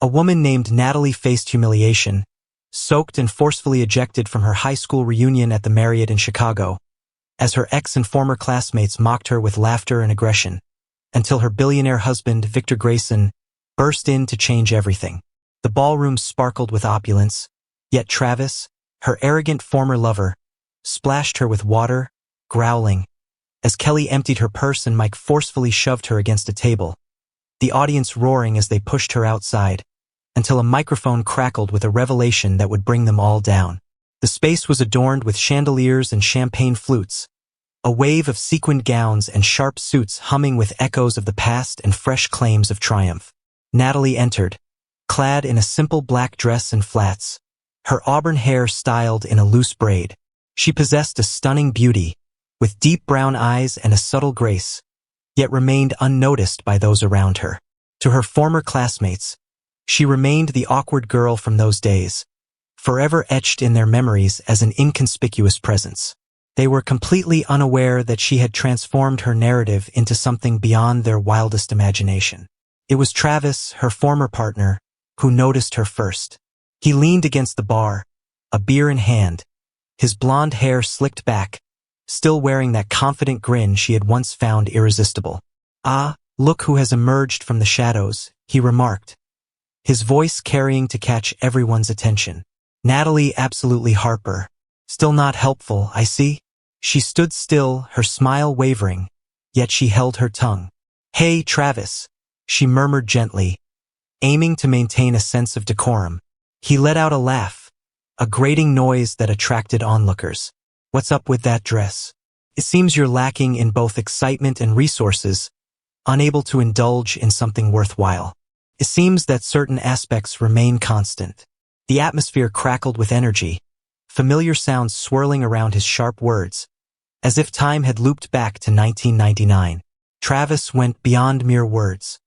A woman named Natalie faced humiliation, soaked and forcefully ejected from her high school reunion at the Marriott in Chicago, as her ex and former classmates mocked her with laughter and aggression, until her billionaire husband, Victor Grayson, burst in to change everything. The ballroom sparkled with opulence, yet Travis, her arrogant former lover, splashed her with water, growling, as Kelly emptied her purse and Mike forcefully shoved her against a table, the audience roaring as they pushed her outside, until a microphone crackled with a revelation that would bring them all down. The space was adorned with chandeliers and champagne flutes, a wave of sequined gowns and sharp suits humming with echoes of the past and fresh claims of triumph. Natalie entered, clad in a simple black dress and flats, her auburn hair styled in a loose braid. She possessed a stunning beauty, with deep brown eyes and a subtle grace, yet remained unnoticed by those around her. To her former classmates, she remained the awkward girl from those days, forever etched in their memories as an inconspicuous presence. They were completely unaware that she had transformed her narrative into something beyond their wildest imagination. It was Travis, her former partner, who noticed her first. He leaned against the bar, a beer in hand, his blonde hair slicked back, still wearing that confident grin she had once found irresistible. "Ah, look who has emerged from the shadows," he remarked, his voice carrying to catch everyone's attention. Natalie absolutely Harper. "Still not helpful, I see." She stood still, her smile wavering, yet she held her tongue. "Hey, Travis," she murmured gently, aiming to maintain a sense of decorum. He let out a laugh, a grating noise that attracted onlookers. "What's up with that dress? It seems you're lacking in both excitement and resources, unable to indulge in something worthwhile. It seems that certain aspects remain constant." The atmosphere crackled with energy, familiar sounds swirling around his sharp words, as if time had looped back to 1999. Travis went beyond mere words.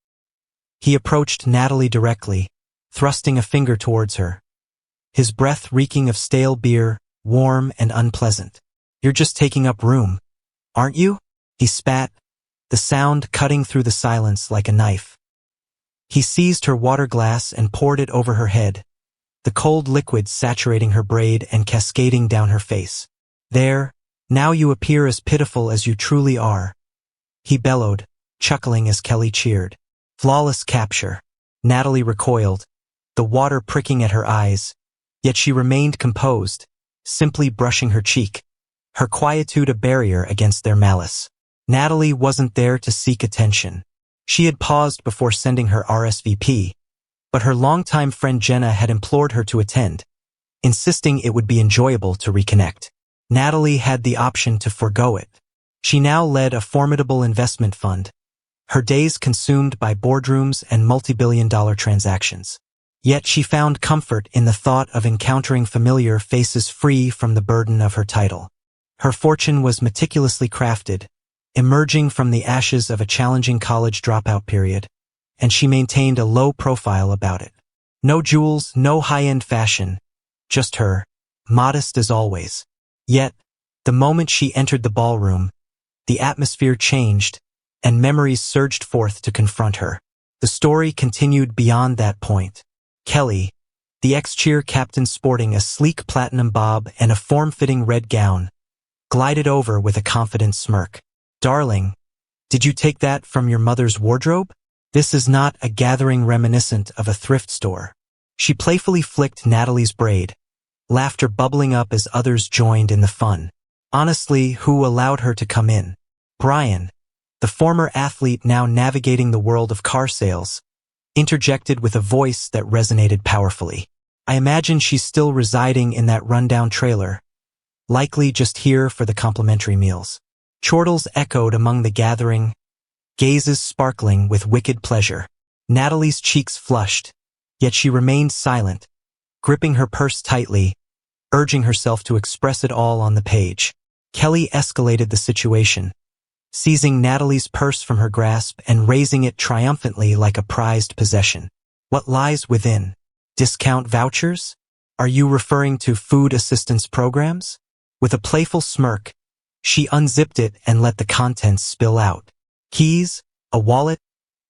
He approached Natalie directly, thrusting a finger towards her, his breath reeking of stale beer, warm and unpleasant. "You're just taking up room, aren't you?" he spat, the sound cutting through the silence like a knife. He seized her water glass and poured it over her head, the cold liquid saturating her braid and cascading down her face. "There, now you appear as pitiful as you truly are," he bellowed, chuckling as Kelly cheered. Flawless capture. Natalie recoiled, the water pricking at her eyes, yet she remained composed, simply brushing her cheek, her quietude a barrier against their malice. Natalie wasn't there to seek attention. She had paused before sending her RSVP, but her longtime friend Jenna had implored her to attend, insisting it would be enjoyable to reconnect. Natalie had the option to forego it. She now led a formidable investment fund, her days consumed by boardrooms and multi-billion-dollar transactions. Yet she found comfort in the thought of encountering familiar faces free from the burden of her title. Her fortune was meticulously crafted, emerging from the ashes of a challenging college dropout period, and she maintained a low profile about it. No jewels, no high-end fashion, just her, modest as always. Yet, the moment she entered the ballroom, the atmosphere changed, and memories surged forth to confront her. The story continued beyond that point. Kelly, the ex-cheer captain sporting a sleek platinum bob and a form-fitting red gown, glided over with a confident smirk. "Darling, did you take that from your mother's wardrobe? This is not a gathering reminiscent of a thrift store." She playfully flicked Natalie's braid, laughter bubbling up as others joined in the fun. Honestly, who allowed her to come in? Brian, the former athlete now navigating the world of car sales, interjected with a voice that resonated powerfully. "I imagine she's still residing in that rundown trailer, likely just here for the complimentary meals." Chortles echoed among the gathering, gazes sparkling with wicked pleasure. Natalie's cheeks flushed, yet she remained silent, gripping her purse tightly, urging herself to express it all on the page. Kelly escalated the situation, seizing Natalie's purse from her grasp and raising it triumphantly like a prized possession. "What lies within? Discount vouchers? Are you referring to food assistance programs?" With a playful smirk, she unzipped it and let the contents spill out. Keys, a wallet,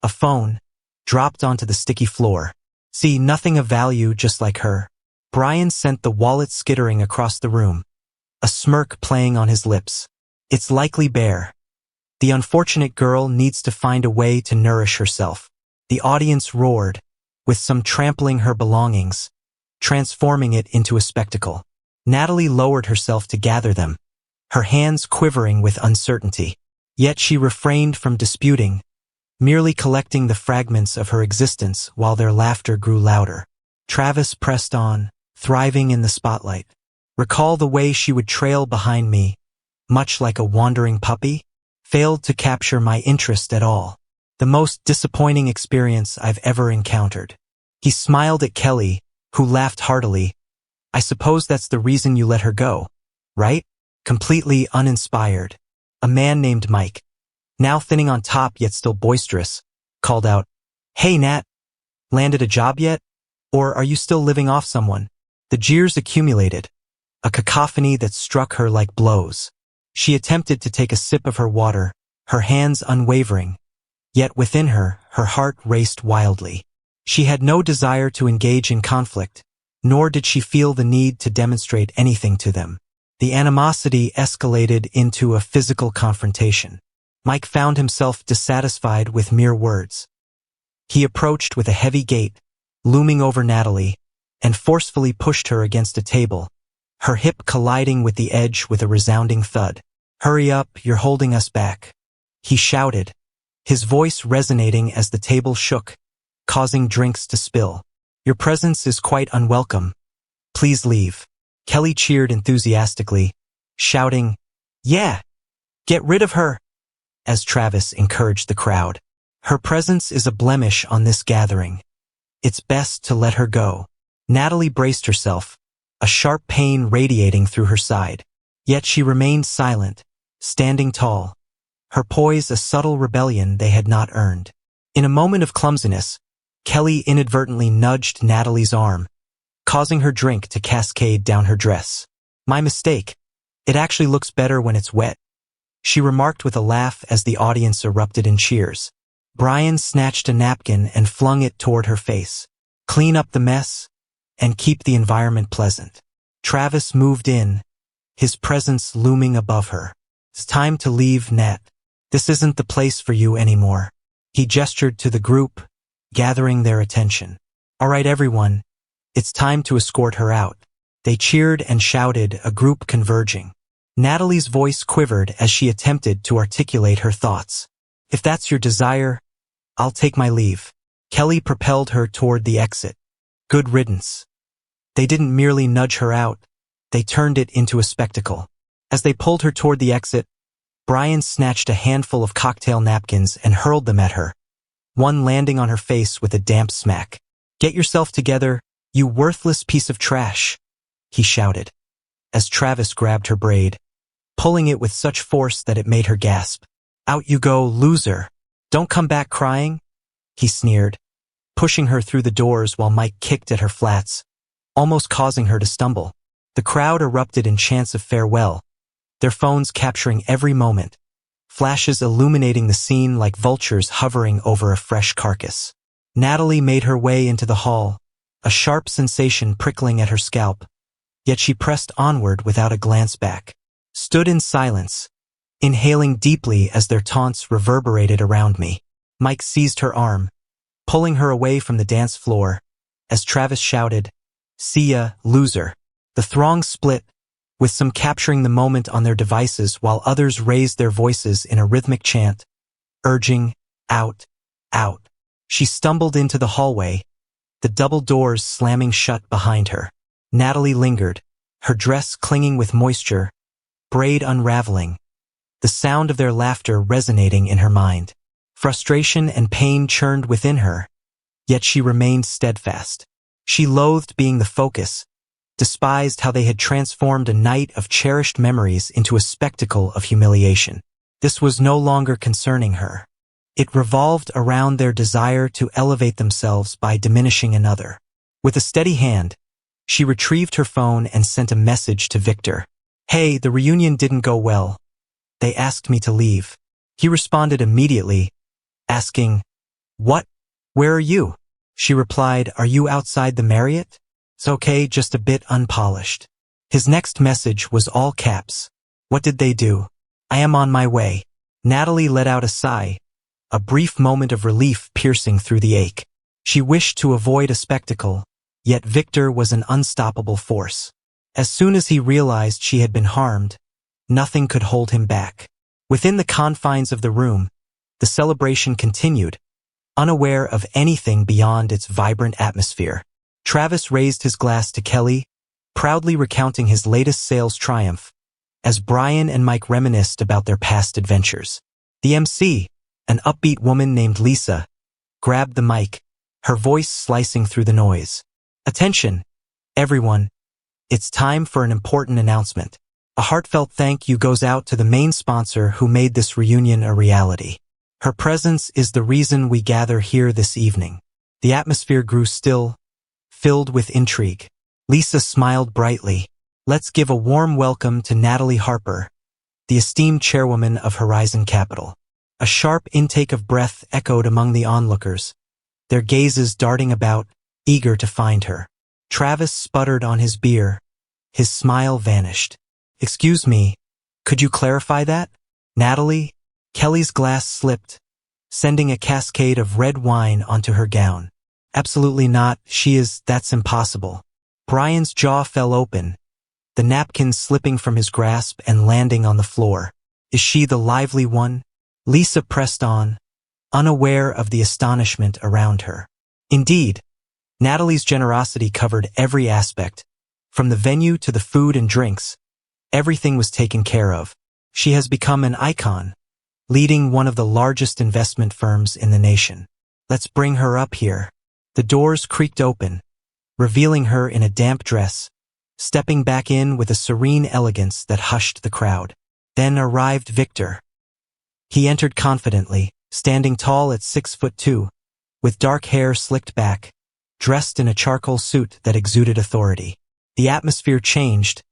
a phone, dropped onto the sticky floor. See, nothing of value, just like her. Brian sent the wallet skittering across the room, a smirk playing on his lips. It's likely bare. The unfortunate girl needs to find a way to nourish herself. The audience roared, with some trampling her belongings, transforming it into a spectacle. Natalie lowered herself to gather them, her hands quivering with uncertainty. Yet she refrained from disputing, merely collecting the fragments of her existence while their laughter grew louder. Travis pressed on, thriving in the spotlight. Recall the way she would trail behind me, much like a wandering puppy? Failed to capture my interest at all. The most disappointing experience I've ever encountered. He smiled at Kelly, who laughed heartily. I suppose that's the reason you let her go, right? Completely uninspired. A man named Mike, now thinning on top yet still boisterous, called out, "Hey Nat, landed a job yet? Or are you still living off someone?" The jeers accumulated, a cacophony that struck her like blows. She attempted to take a sip of her water, her hands unwavering. Yet within her, her heart raced wildly. She had no desire to engage in conflict, nor did she feel the need to demonstrate anything to them. The animosity escalated into a physical confrontation. Mike found himself dissatisfied with mere words. He approached with a heavy gait, looming over Natalie, and forcefully pushed her against a table, her hip colliding with the edge with a resounding thud. "Hurry up, you're holding us back," he shouted, his voice resonating as the table shook, causing drinks to spill. "Your presence is quite unwelcome. Please leave." Kelly cheered enthusiastically, shouting, "Yeah, get rid of her," as Travis encouraged the crowd. "Her presence is a blemish on this gathering. It's best to let her go." Natalie braced herself, a sharp pain radiating through her side. Yet she remained silent, standing tall, her poise a subtle rebellion they had not earned. In a moment of clumsiness, Kelly inadvertently nudged Natalie's arm, causing her drink to cascade down her dress. "My mistake. It actually looks better when it's wet," she remarked with a laugh as the audience erupted in cheers. Brian snatched a napkin and flung it toward her face. "Clean up the mess, and keep the environment pleasant." Travis moved in, his presence looming above her. "It's time to leave, Nat. This isn't the place for you anymore." He gestured to the group, gathering their attention. "All right, everyone. It's time to escort her out." They cheered and shouted, a group converging. Natalie's voice quivered as she attempted to articulate her thoughts. "If that's your desire, I'll take my leave." Kelly propelled her toward the exit. Good riddance. They didn't merely nudge her out, they turned it into a spectacle. As they pulled her toward the exit, Brian snatched a handful of cocktail napkins and hurled them at her, one landing on her face with a damp smack. "Get yourself together, you worthless piece of trash," he shouted, as Travis grabbed her braid, pulling it with such force that it made her gasp. "Out you go, loser. Don't come back crying," he sneered, pushing her through the doors while Mike kicked at her flats, almost causing her to stumble. The crowd erupted in chants of farewell, their phones capturing every moment, flashes illuminating the scene like vultures hovering over a fresh carcass. Natalie made her way into the hall, a sharp sensation prickling at her scalp, yet she pressed onward without a glance back. Stood in silence, inhaling deeply as their taunts reverberated around me. Mike seized her arm, pulling her away from the dance floor, as Travis shouted, "See ya, loser." The throng split, with some capturing the moment on their devices while others raised their voices in a rhythmic chant, urging, "Out, out." She stumbled into the hallway, the double doors slamming shut behind her. Natalie lingered, her dress clinging with moisture, braid unraveling, the sound of their laughter resonating in her mind. Frustration and pain churned within her, yet she remained steadfast. She loathed being the focus, despised how they had transformed a night of cherished memories into a spectacle of humiliation. This was no longer concerning her. It revolved around their desire to elevate themselves by diminishing another. With a steady hand, she retrieved her phone and sent a message to Victor. "Hey, the reunion didn't go well. They asked me to leave." He responded immediately, asking, "What? Where are you?" She replied, "Are you outside the Marriott?" "It's okay, just a bit unpolished." His next message was all caps. "What did they do?" "I am on my way." Natalie let out a sigh, a brief moment of relief piercing through the ache. She wished to avoid a spectacle, yet Victor was an unstoppable force. As soon as he realized she had been harmed, nothing could hold him back. Within the confines of the room, the celebration continued, unaware of anything beyond its vibrant atmosphere. Travis raised his glass to Kelly, proudly recounting his latest sales triumph, as Brian and Mike reminisced about their past adventures. The MC, an upbeat woman named Lisa, grabbed the mic, her voice slicing through the noise. "Attention, everyone. It's time for an important announcement. A heartfelt thank you goes out to the main sponsor who made this reunion a reality. Her presence is the reason we gather here this evening." The atmosphere grew still, filled with intrigue. Lisa smiled brightly. "Let's give a warm welcome to Natalie Harper, the esteemed chairwoman of Horizon Capital." A sharp intake of breath echoed among the onlookers, their gazes darting about, eager to find her. Travis sputtered on his beer. His smile vanished. "Excuse me, could you clarify that?" "Natalie?" Kelly's glass slipped, sending a cascade of red wine onto her gown. "Absolutely not, that's impossible." Brian's jaw fell open, the napkin slipping from his grasp and landing on the floor. "Is she the lively one?" Lisa pressed on, unaware of the astonishment around her. Indeed, Natalie's generosity covered every aspect, from the venue to the food and drinks. Everything was taken care of. She has become an icon, leading one of the largest investment firms in the nation. "Let's bring her up here." The doors creaked open, revealing her in a damp dress, stepping back in with a serene elegance that hushed the crowd. Then arrived Victor. He entered confidently, standing tall at 6'2", with dark hair slicked back, dressed in a charcoal suit that exuded authority. The atmosphere changed,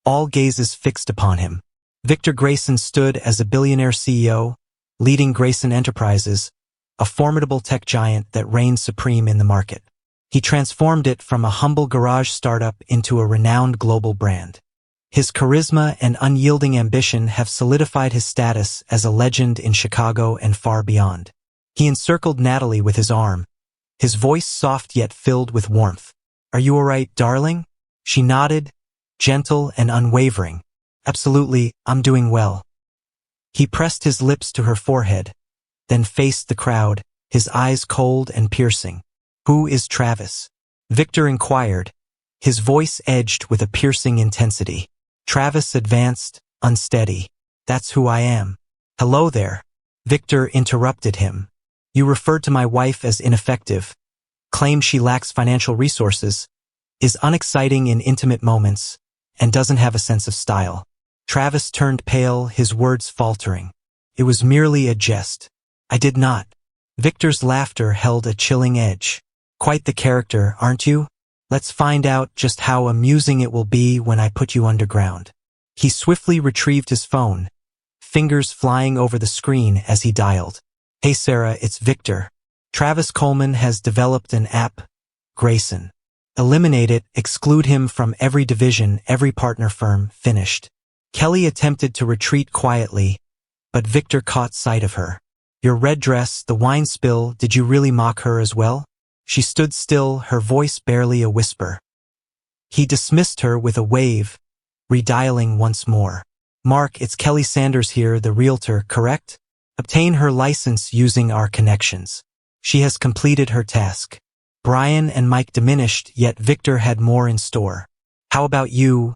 all gazes fixed upon him. Victor Grayson stood as a billionaire CEO, leading Grayson Enterprises, a formidable tech giant that reigned supreme in the market. He transformed it from a humble garage startup into a renowned global brand. His charisma and unyielding ambition have solidified his status as a legend in Chicago and far beyond. He encircled Natalie with his arm, his voice soft yet filled with warmth. "Are you all right, darling?" She nodded, gentle and unwavering. "Absolutely, I'm doing well." He pressed his lips to her forehead, then faced the crowd, his eyes cold and piercing. "Who is Travis?" Victor inquired, his voice edged with a piercing intensity. Travis advanced, unsteady. "That's who I am." "Hello there." Victor interrupted him. "You referred to my wife as ineffective, claim she lacks financial resources, is unexciting in intimate moments, and doesn't have a sense of style." Travis turned pale, his words faltering. "It was merely a jest. I did not." Victor's laughter held a chilling edge. "Quite the character, aren't you? Let's find out just how amusing it will be when I put you underground." He swiftly retrieved his phone, fingers flying over the screen as he dialed. "Hey Sarah, it's Victor. Travis Coleman has developed an app, Grayson. Eliminate it, exclude him from every division, every partner firm, finished." Kelly attempted to retreat quietly, but Victor caught sight of her. "Your red dress, the wine spill, did you really mock her as well?" She stood still, her voice barely a whisper. He dismissed her with a wave, redialing once more. "Mark, it's Kelly Sanders here, the realtor, correct? Obtain her license using our connections. She has completed her task." Brian and Mike diminished, yet Victor had more in store. "How about you,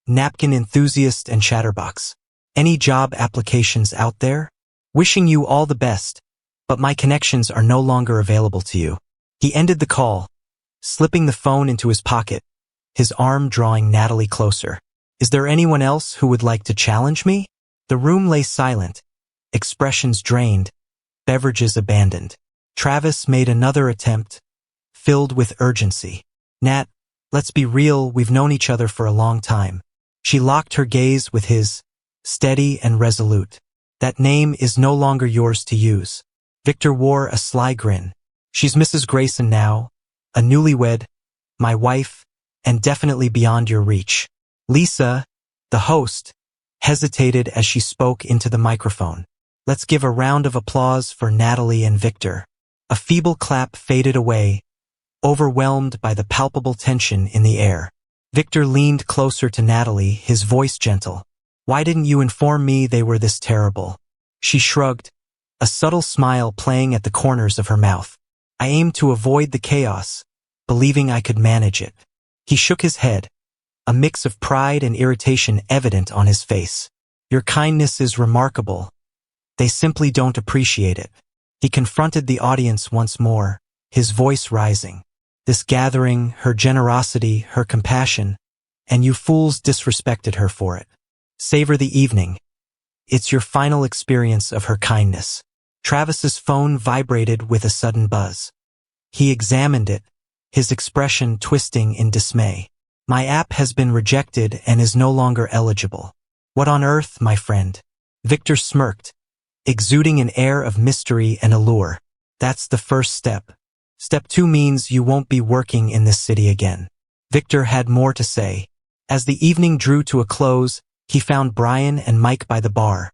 napkin enthusiast and chatterbox? Any job applications out there? Wishing you all the best, but my connections are no longer available to you." He ended the call, slipping the phone into his pocket, his arm drawing Natalie closer. "Is there anyone else who would like to challenge me?" The room lay silent, expressions drained, beverages abandoned. Travis made another attempt, filled with urgency. "Nat, let's be real, we've known each other for a long time." She locked her gaze with his, steady and resolute. "That name is no longer yours to use." Victor wore a sly grin. "She's Mrs. Grayson now, a newlywed, my wife, and definitely beyond your reach. Lisa, the host, hesitated as she spoke into the microphone. Let's give a round of applause for Natalie and Victor. A feeble clap faded away, overwhelmed by the palpable tension in the air. Victor leaned closer to Natalie, his voice gentle. Why didn't you inform me they were this terrible? She shrugged, a subtle smile playing at the corners of her mouth. I aimed to avoid the chaos, believing I could manage it. He shook his head, a mix of pride and irritation evident on his face. Your kindness is remarkable. They simply don't appreciate it. He confronted the audience once more, his voice rising. This gathering, her generosity, her compassion, and you fools disrespected her for it. Savor the evening. It's your final experience of her kindness. Travis's phone vibrated with a sudden buzz. He examined it, his expression twisting in dismay. My app has been rejected and is no longer eligible. What on earth, my friend? Victor smirked, exuding an air of mystery and allure. That's the first step. Step 2 means you won't be working in this city again. Victor had more to say. As the evening drew to a close, he found Brian and Mike by the bar,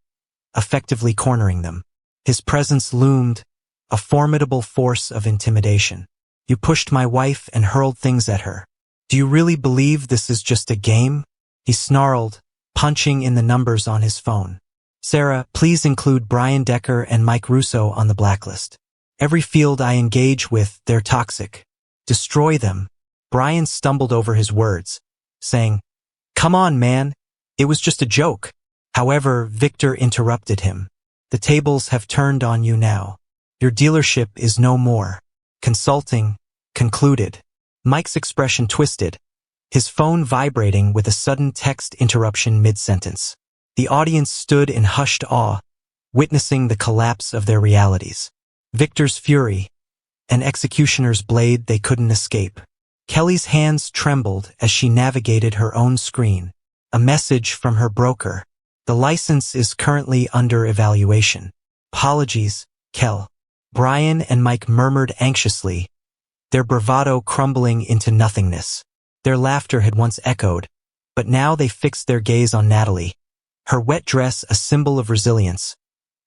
effectively cornering them. His presence loomed, a formidable force of intimidation. You pushed my wife and hurled things at her. Do you really believe this is just a game? He snarled, punching in the numbers on his phone. Sarah, please include Brian Decker and Mike Russo on the blacklist. Every field I engage with, they're toxic. Destroy them. Brian stumbled over his words, saying, Come on, man. It was just a joke. However, Victor interrupted him. The tables have turned on you now. Your dealership is no more. Consulting concluded. Mike's expression twisted, his phone vibrating with a sudden text interruption mid-sentence. The audience stood in hushed awe, witnessing the collapse of their realities. Victor's fury, an executioner's blade they couldn't escape. Kelly's hands trembled as she navigated her own screen. A message from her broker. The license is currently under evaluation. Apologies, Kel. Brian and Mike murmured anxiously, their bravado crumbling into nothingness. Their laughter had once echoed, but now they fixed their gaze on Natalie, her wet dress a symbol of resilience,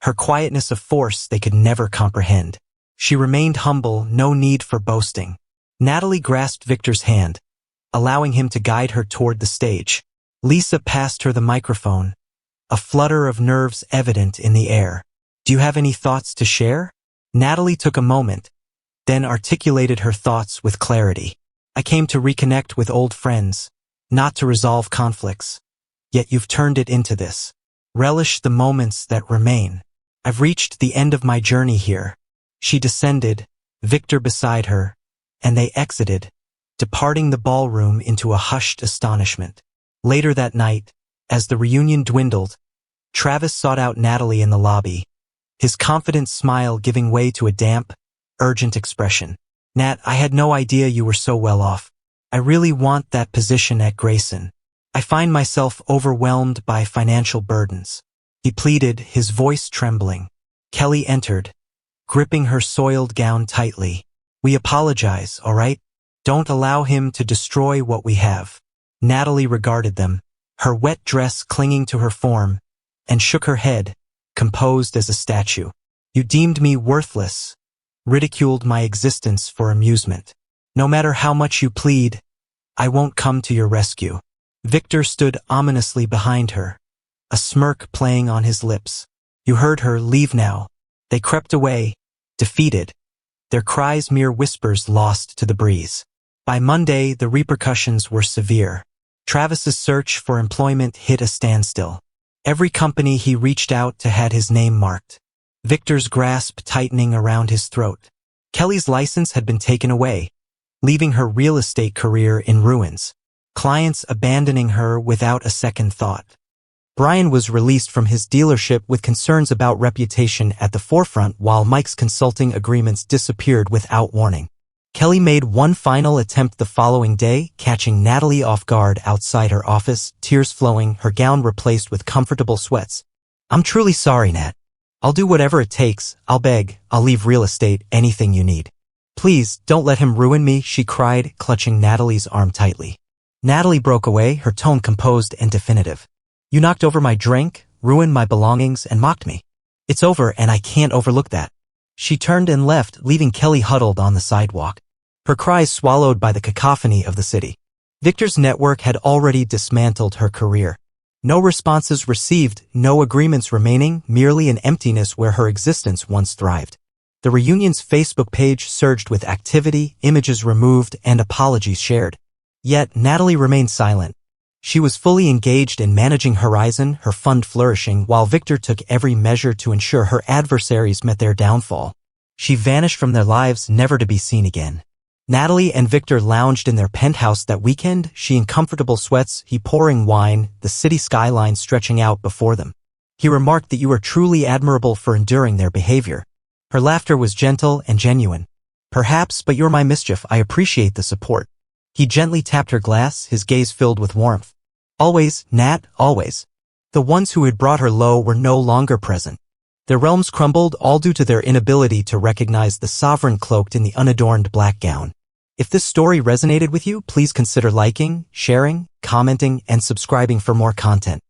her quietness a force they could never comprehend. She remained humble, no need for boasting. Natalie grasped Victor's hand, allowing him to guide her toward the stage. Lisa passed her the microphone, a flutter of nerves evident in the air. Do you have any thoughts to share? Natalie took a moment, then articulated her thoughts with clarity. I came to reconnect with old friends, not to resolve conflicts. Yet you've turned it into this. Relish the moments that remain. I've reached the end of my journey here. She descended, Victor beside her, and they exited, departing the ballroom into a hushed astonishment. Later that night, as the reunion dwindled, Travis sought out Natalie in the lobby, his confident smile giving way to a damp, urgent expression. Nat, I had no idea you were so well off. I really want that position at Grayson. I find myself overwhelmed by financial burdens. He pleaded, his voice trembling. Kelly entered, gripping her soiled gown tightly. We apologize, all right? Don't allow him to destroy what we have. Natalie regarded them, her wet dress clinging to her form, and shook her head, composed as a statue. You deemed me worthless, ridiculed my existence for amusement. No matter how much you plead, I won't come to your rescue. Victor stood ominously behind her, a smirk playing on his lips. You heard her, leave now. They crept away, defeated, their cries mere whispers lost to the breeze. By Monday, the repercussions were severe. Travis's search for employment hit a standstill. Every company he reached out to had his name marked. Victor's grasp tightening around his throat. Kelly's license had been taken away, leaving her real estate career in ruins. Clients abandoning her without a second thought. Brian was released from his dealership with concerns about reputation at the forefront while Mike's consulting agreements disappeared without warning. Kelly made one final attempt the following day, catching Natalie off guard outside her office, tears flowing, her gown replaced with comfortable sweats. I'm truly sorry, Nat. I'll do whatever it takes. I'll beg. I'll leave real estate, anything you need. Please, don't let him ruin me, she cried, clutching Natalie's arm tightly. Natalie broke away, her tone composed and definitive. You knocked over my drink, ruined my belongings, and mocked me. It's over, and I can't overlook that. She turned and left, leaving Kelly huddled on the sidewalk, her cries swallowed by the cacophony of the city. Victor's network had already dismantled her career. No responses received, no agreements remaining, merely an emptiness where her existence once thrived. The reunion's Facebook page surged with activity, images removed, and apologies shared. Yet, Natalie remained silent. She was fully engaged in managing Horizon, her fund flourishing, while Victor took every measure to ensure her adversaries met their downfall. She vanished from their lives, never to be seen again. Natalie and Victor lounged in their penthouse that weekend, she in comfortable sweats, he pouring wine, the city skyline stretching out before them. He remarked that you were truly admirable for enduring their behavior. Her laughter was gentle and genuine. Perhaps, but you're my mischief, I appreciate the support. He gently tapped her glass, his gaze filled with warmth. Always, Nat, always. The ones who had brought her low were no longer present. Their realms crumbled, all due to their inability to recognize the sovereign cloaked in the unadorned black gown. If this story resonated with you, please consider liking, sharing, commenting, and subscribing for more content.